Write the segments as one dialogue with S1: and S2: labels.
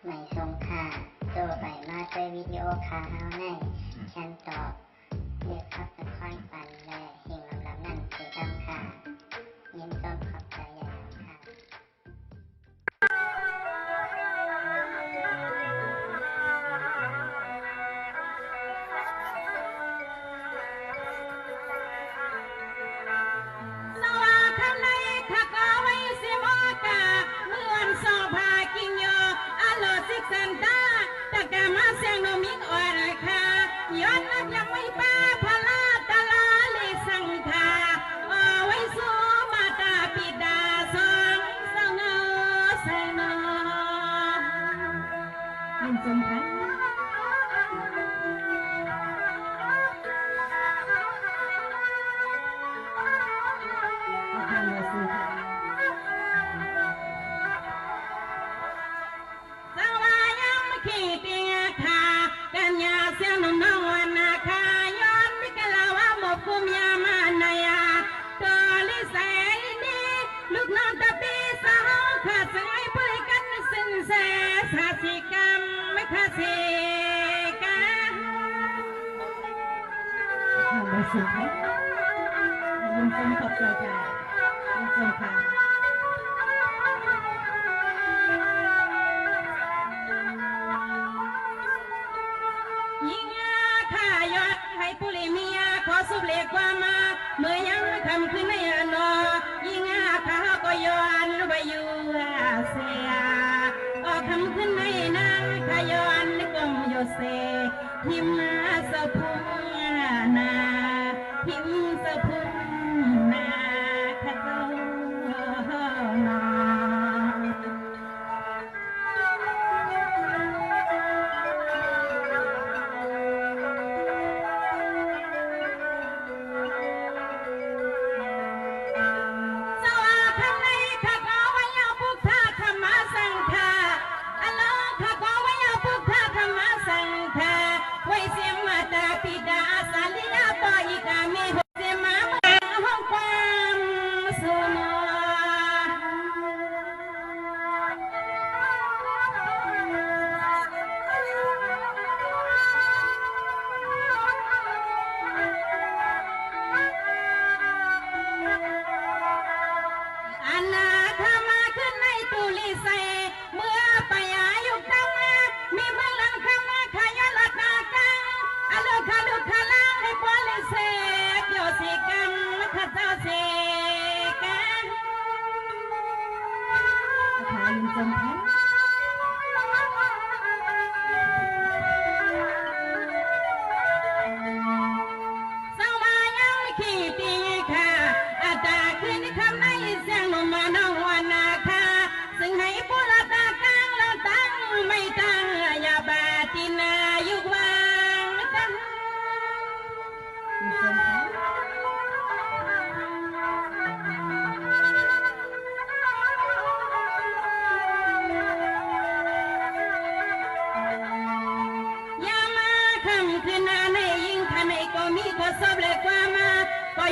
S1: ไม่ทรงค่าตัวใบมาด้วยวิดีโอคาเฮาในฉันตอบเลือกขับตะค่อยปันและเฮงลำนั่นเกดำค่ะยินต้นขอบใจใหญ่ค่ะ
S2: สันตาตะกะมาเสียงโนมิกอ่อนค่ะย้อนนับยังไม่ป้าพลาตะลาลิสังทาไว้สู้มาตาปิดาสองเศร้าเงาใส่นอยินจมพันสุดท้ายยินจมขอบใจค่ะยินจมค่ะยิงข้ายอดให้ปุริมียขอสุบเล็กว่ามาเมื่อยังทำขึ้นในนอยิงข้าก็ย้อนไปอยู่เสียออกทำขึ้นในนางข้าย้อนกลมโยเซทิมสะพุงนาพิมสะพุงนาข้าเจ้านา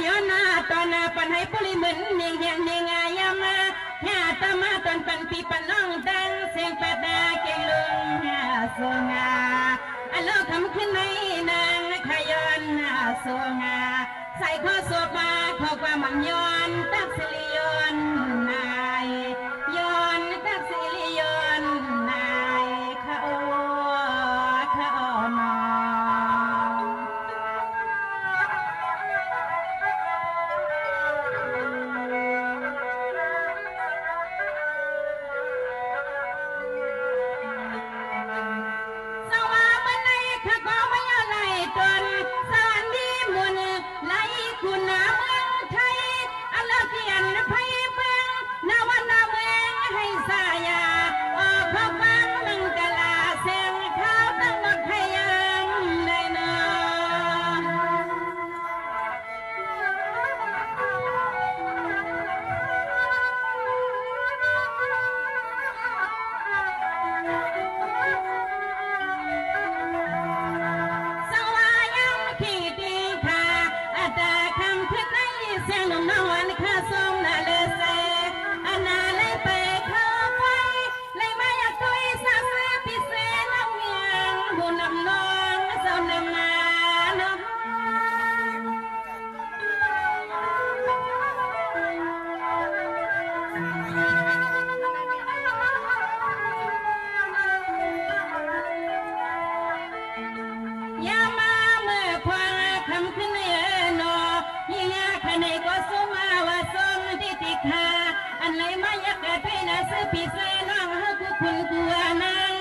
S2: ย้อนหน้าตอนปันให้ปุริเหมือนเนียงเนียงเนียงยามาแห่ตามาตอนปันปีปันน้องดังเสียงปัดดาเก่งลุงสงาอันเลิกทำขึ้นในนางขย้อนสงาใส่ข้อสวบมาขอความมันย้อนตักสิริย้อนนายย้อนตักสิริย้อนนายเขานอเสียงหนุ่มน้องวันข้าส่งนาเลเซอนาเลยไปเข้าไป พี่เสน้องกูคุณกูนาง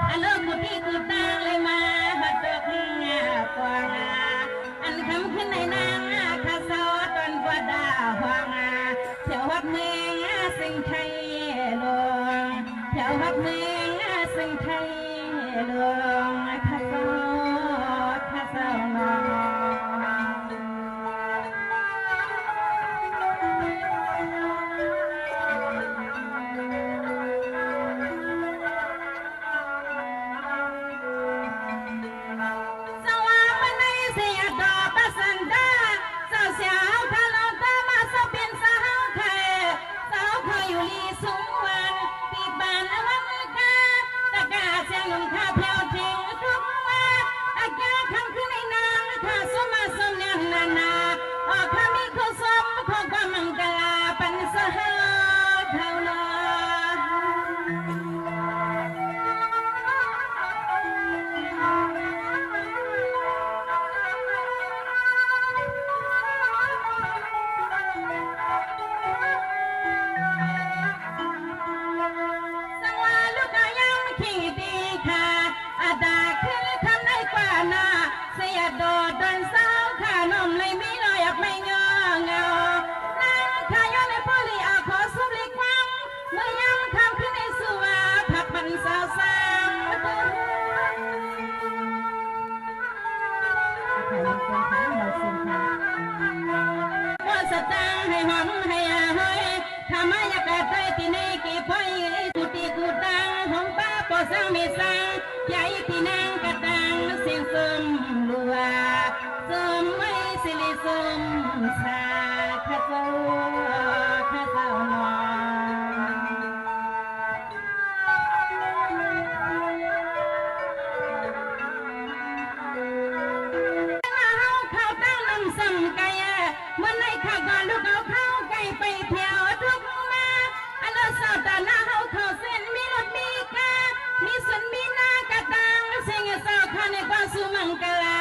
S2: อันเลิกกูที่กูตางเลยมาหัดดอกงากวางอันคำขึ้นในนางข้าเศร้าตอนว่าดาหวางแถววัดเมืองสิงไทยหลวงแถววัดเมืองสิงไทยหลวงข้าเศร้านอนโดดดันสาวขานมเลยไม่ลอยไม่เงาเงานางขายในพลีอาขอสุบลิความเมื่อยังทำขึ้นในสุวาผักพันสาวสาวว่าสตางให้หอมให้หอยทำไมอยากได้ที่นี่กี่พอยกูตีกูตังของป้าปอสังไม่สังใหญ่ที่นางกระตังเสียงสมลัวสมไม่สิริสมสาข้าเจ้านอนเขาตั้งน้ำซ้ำไก่เมื่อในข้าก่อนลูกเอาเข้าไก่ไปเที่ยวทุกมาอันละสาวตาหน้าเขาเส้นมีรถมีกามีส่วนมีนากระตังเสียงสาวข้าในความสุมังกลา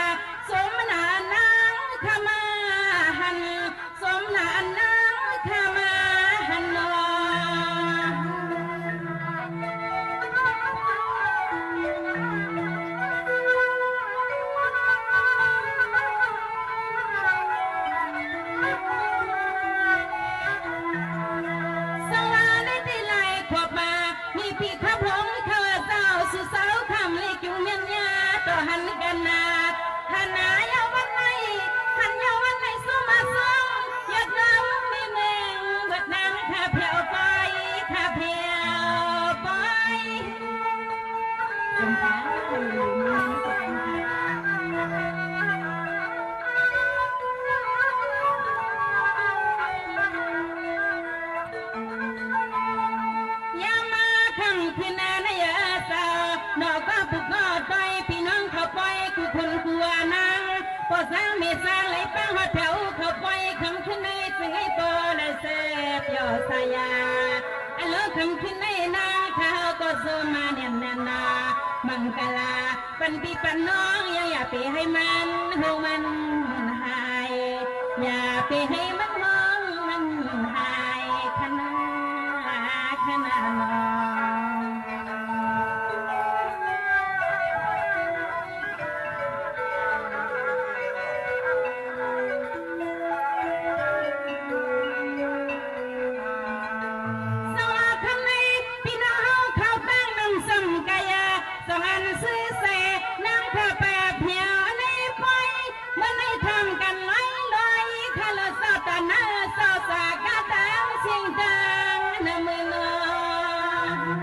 S2: สมนานางขมาหันสมนานางขมาหันนอสวาในที่ไหลขวบมามีพี่ขับหงเขาเจ้าสุสาวคำเล็กอยู่เมียนยาต่อหันกันนาหันนาเยาวันไหนหันเยาวันไหนสุมาสงหยดน้ำมีเมงบดนางข้าเพียวไปข้าเพียวไปสมภารคือมือสมภารยามาคำคืนนาในยาสาวดอกก็ปุกงอดไปพี่น้องเขาไปกูคนกลัวนางพอสร้างเมสร้างเลยป้าหัวแถวเขาไปคำขึ้นในสิ่งให้โตและเสพยอสายาอันเลิกคำขึ้นในนางเขาก็โซมาเนียนนามังกลาปันพี่ปันน้องอย่าไปให้มันห้องมันหายอย่าไปให้มันห้องมันหายขนาน้องสองอันซื้อเสนางพระแปรเพียวในไฟเมื่อในทำกันไล่ลอยข้าละสาวตาหน้าสาวสากาตามเสียงดังนมือนอ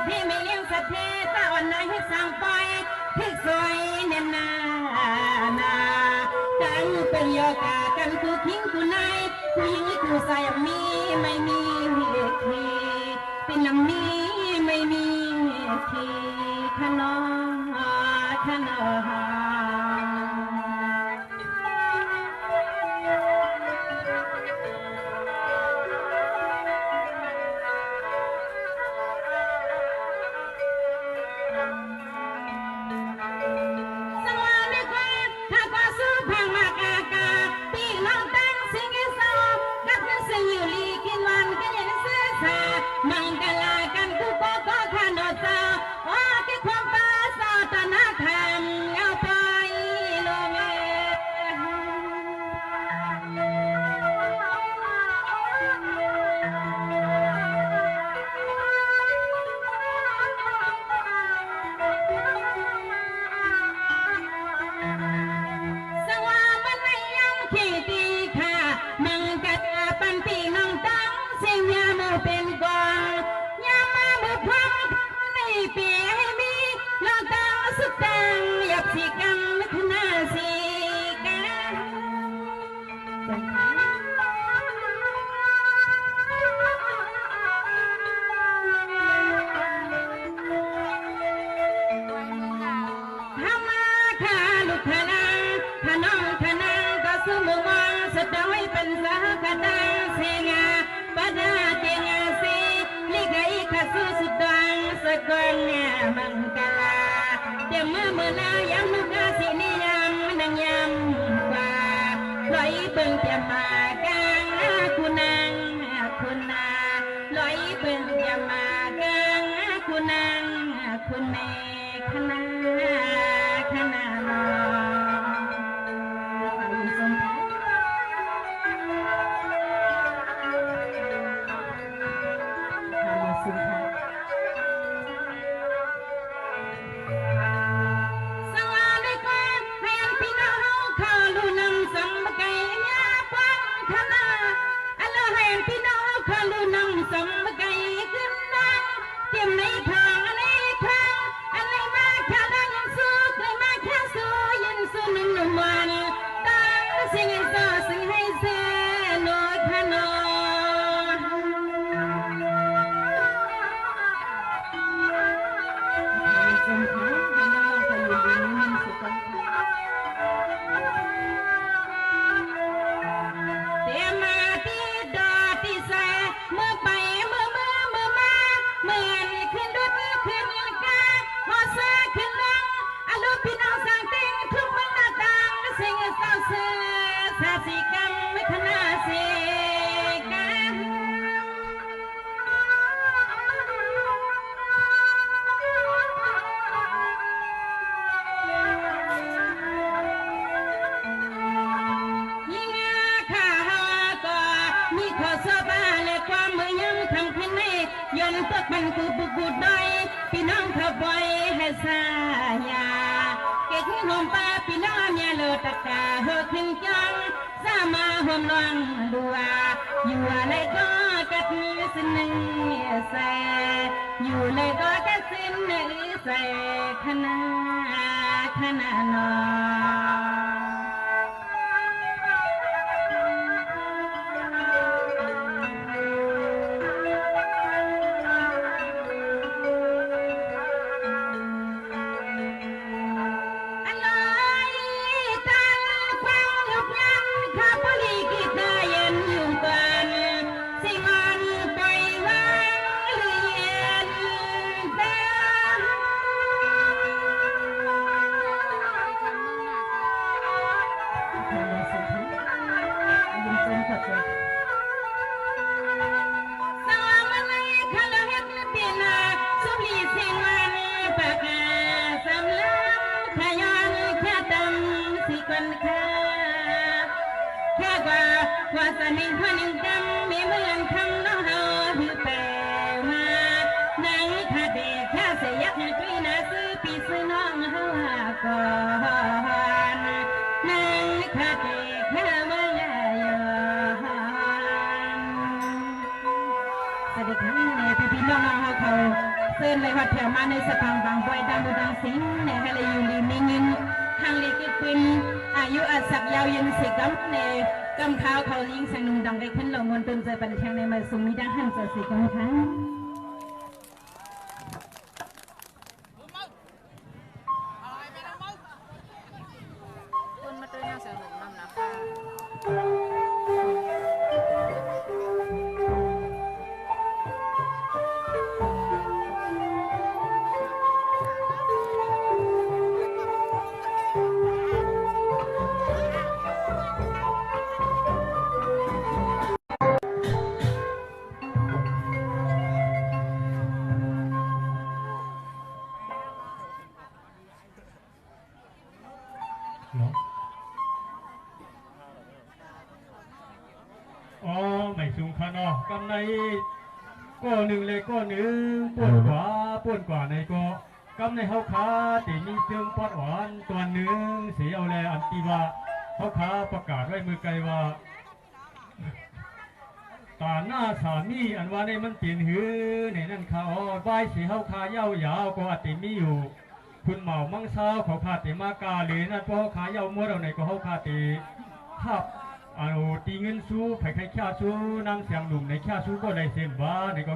S2: ที่ไม่เลี้ยงสัตว์เทตาอ่อนนายให้สั่งปล่อยที่ซอยเน้นนากันเป็นโยกากันกูทิ้งกูนายกูยิงกูใส่มีไม่มีทีเป็นลำนี้ไม่มีทีขนอขนอมังกลากันกูก็ขานอเจ้าว่าที่ความฟ้าสาตนาธรรมเอาไปลงสว่ามันไม่ยังขี้ตีค่ะมังกลาปันปีน้องตั้งเสียงยาโมเป็นกองยามาบุพพังในเปียให้มีลองตั้งสุดตังหยับสีกังไม่ขนาสีกันทำมาขาลูกทนางทนองทนางก็สมมองสดเอาไว้เป็นสาคตังเสงาปะดาเตียงสีลิกไอข้าสู้สุดดังสกอนมังกลาเดี๋ยวเมื่อลายังลูกอาศินิยามนางยำกว่าลอยเบิ่งจะมากางคุณนางคุณนาลอยเบิ่งจะมากางคุณนางคุณแม่ขนาขนาลอสมสวาได้กว่าให้อันพี่น้องเขาลูนำสมไก่ยาปังขนาอันละให้อันพี่น้องเขาลูนำสมไก่ขึ้นดังเตรียมในทางในทางอันไหนมาข้าดังยังสู้เคยมาแค่สู้ยันสู้หนึ่งวันตั้งสิ่งให้โซ่สิ่งให้เสนอขนอเตมาที่ดอที่แสเมื่อไปเมื่อมาเหมือนขึ้นดุดขึ้นกาหอเสือขึ้นลังอาลูกพี่น้องสั่งเต็งทุกมันหน้าต่างเสียงเศร้าเสือสาสีกันไม่ขนาเสียกันยิ่งข้าก็มีข้อสบายและความมือยังทำขึ้นในยันตกมันกูบุกบุดได้พี่น้องขับไว้ให้สายาเก็บหอมป้าพี่น้องเนี่ยเลือตะกาเฮอขึ้นจังสามาหอมน้องดัวอยู่อะไรก็กัดสินใส่อยู่เลยก็กัดสินใส่ขนาขนาดนอว่าสนิทคนหนึ่งจำมีเมืองคำน้องเฮาถือแปลมานังคาเดชแค่เสียยักษ์จุยนาซื้อปีซื้อน้องเฮาก่อนนังคาเดชแค่เมืองยอนสวัสดีค่ะพี่น้องเฮาเขาเซินเลยว่า ในสปังบางบอยดังบูดังสิงในฮาเลยูลีมีเงินทางเล็กขึ้นอายุอาศักยาวยืนสิกำในกำข้าวเขายิงสังนุ่งดังได้ขึ้นลงมนตุนเจอปันแทงในมาสุมีดังหันเจอสิกำทั้ง
S3: คุณมาตัวยังสนุกนำนะคะ
S4: อ๋อไม่สูงขนาดกำในก็หนึ่งเลยก็หนึ่งป่วนกว่าในก็กำในเฮาขาตีมีเชิงปอดหวานตัวหนึ่งเสียเอาแลอันตีว่าเฮาขาประกาศไว้มือไกลว่าตาหน้าสามีอันว่าในมันเปลี่ยนหือในนั่นเขาใบสีเฮาขายาวก็อัติมีอยู่คุณเหมามังเศร้าเขาขาติมากาหรือนั่นเพราะขายาวมัวเราในก็เฮาขาติฮับตีเงินสู้ไผ่ไข่แค่สู้นางเสียงหนุ่มในแค่สู้ก็ได้เส้นว่าในก็